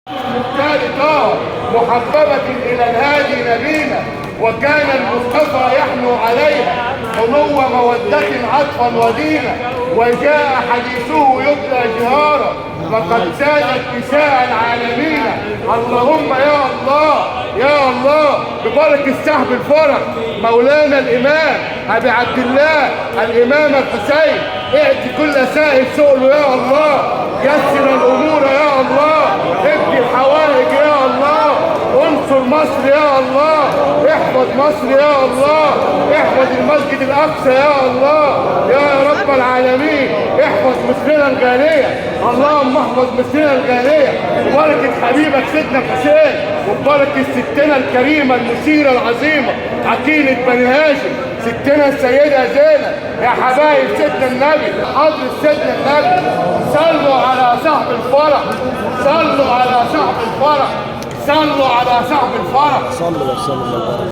الثالثة محببة إلى الهادي نبينا، وكان المصطفى يحنو عليها حنو مودة عطفا ودينا، وجاء حديثه يتلى جهارا فقد سادت نساء العالمين. اللهم يا الله يا الله ببركة صاحب الفرح مولانا الإمام أبي عبد الله الإمام الحسين، ائت كل سائل سؤله يا الله، يسر الأمور يا الله، ابدي الحوائج يا الله، انصر مصر يا الله، احفظ مصر يا الله، احفظ المسجد الأقصى يا الله يا رب العالمين، احفظ مصرنا الغالية، اللهم احفظ مصرنا الغالية ببركة حبيبك سيدنا الحسين وببركة ستنا الكريمة المثيرة العظيمة عقيلة بني هاشم ستنا السيدة زينب. يا حبايب سيدنا النبي، حضرة سيدنا النبي، صلوا على صاحب الفرح، صلوا على صاحب الفرح، صلوا على صاحب الفرح. صلوا وسلموا.